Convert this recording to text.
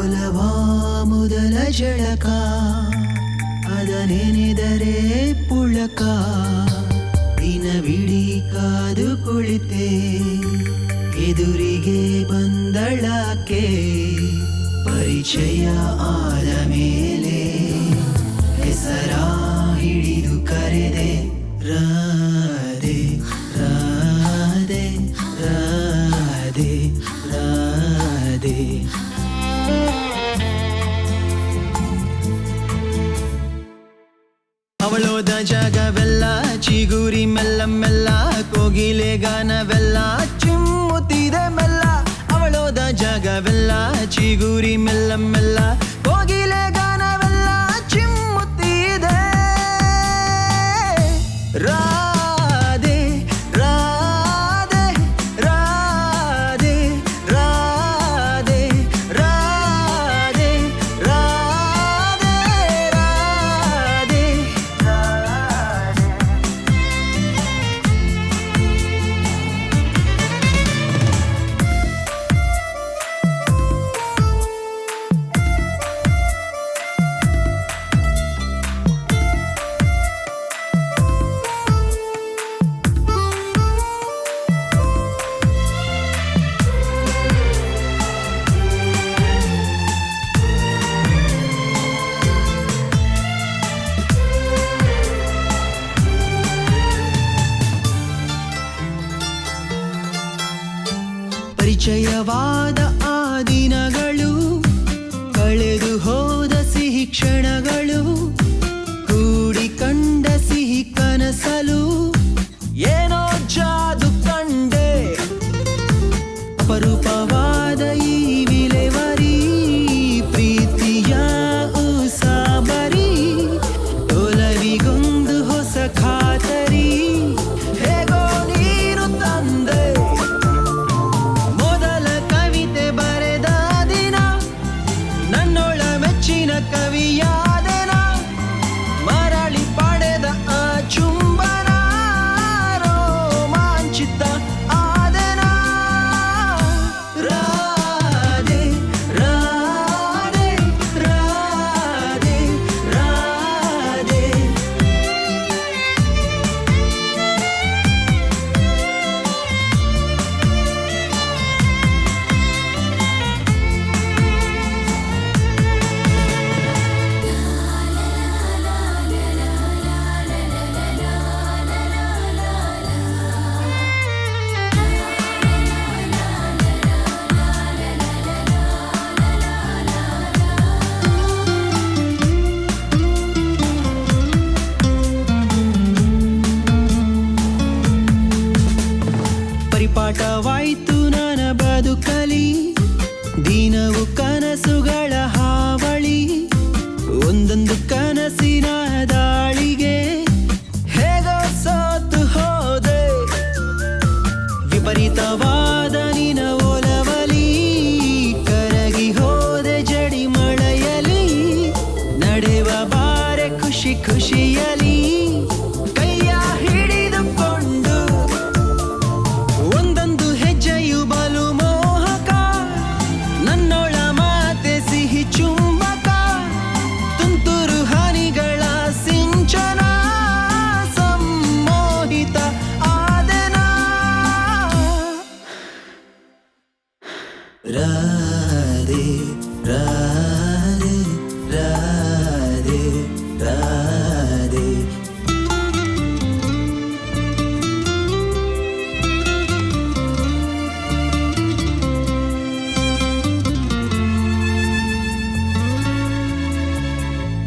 ಒಲವ ಮೊದಲ ಜಳಕ ಅದನೆನೆದರೆ ಪುಳಕ ದಿನವಿಡೀ ಕಾದು ಕುಳಿತೆ ಎದುರಿಗೆ ಬಂದಳಾಕೆ ಪರಿಚಯ ಆದ ಮೇಲೆ ಹೆಸರ ಹಿಡಿದು ಕರೆದೆ ರಾಧೆ ರಾಧೆ ರಾಧೆ ರಾಧೆ ಅವಳೋದ ಜಾಗವೆಲ್ಲ ಚಿಗುರಿ ಮೆಲ್ಲ ಮೆಲ್ಲ ಕೋಗಿಲೆ ಗಾನವೆಲ್ಲ ಚಿಮ್ಮುತ್ತಿದೆ ಮೆಲ್ಲ ಅವಳೋದ ಜಾಗವೆಲ್ಲ ಚಿಗುರಿ ಮೆಲ್ಲ ಮೆಲ್ಲ ಕೋಗಿಲೆ ಗಾನವೆಲ್ಲ ಚಿಮ್ಮುತ್ತಿದೆ ರಾಧೆ ರಾಧೆ ರಾಧೆ ರಾಧೆ ರಾಧೆ ರಾಧೆ ರಾಧೆ ಪರಿಚಯವಾದ ಆ ದಿನಗಳು ಕಳೆದು ಹೋದ ಸಿಹಿ ಕ್ಷಣಗಳು ಕೂಡಿ ಕಂಡ ಸಿಹಿ ಕನಸಲು ಏನೋ ಜಾದು ಕಂಡೆ ಅಪರೂಪವಾದ ಈ ವಿಲೆವರಿ ಪ್ರೀತಿಯ ಉಸಾಬರಿ ಒಲವಿಗೊಂದು ಹೊಸ ಖಾತರಿ ಹೇಗೋ ನೀನು ತಂದೆ ಕವಿಯಾದೆನ ಮರಳಿ ಪಡೆದ ಆ ಚುಂಬನ ರೋಮಾಂಚಿತ ಆದೆನ ರಾಧೆ ರಾಧೆ ರಾಧೆ ರಾಧೆ ಪರಿಪಾಠವಾಯ್ತು ನನ್ನ ಬದುಕಲಿ ದಿನವು ಕನಸುಗಳ ಹಾವಳಿ ಒಂದೊಂದು ಕನಸಿನ ದಾಳಿಗೆ ಹೇಗೋ ಸೋತು ಹೋದೆ ವಿಪರೀತವಾದ ನಿನ ಒಲವಲಿ ಕರಗಿ ಹೋದೆ ಜಡಿ ಮಳೆಯಲಿ ನಡೆವ ಬಾರೆ ಖುಷಿ ಖುಷಿಯಲಿ ಕೈಯ ಹಿಡಿದುಕೊಂಡು ಒಂದೊಂದು ಹೆಜ್ಜೆಯು ಬಲು ಮೋಹಕ ನನ್ನೊಳ ಮಾತೆ ಸಿಹಿ ಚುಂಬಕ ತುಂತುರು ಹನಿಗಳ ಸಿಂಚನ ಸಮ್ಮೋಹಿತ ಆದೆನ ರಾಧೆ ರಾಧೆ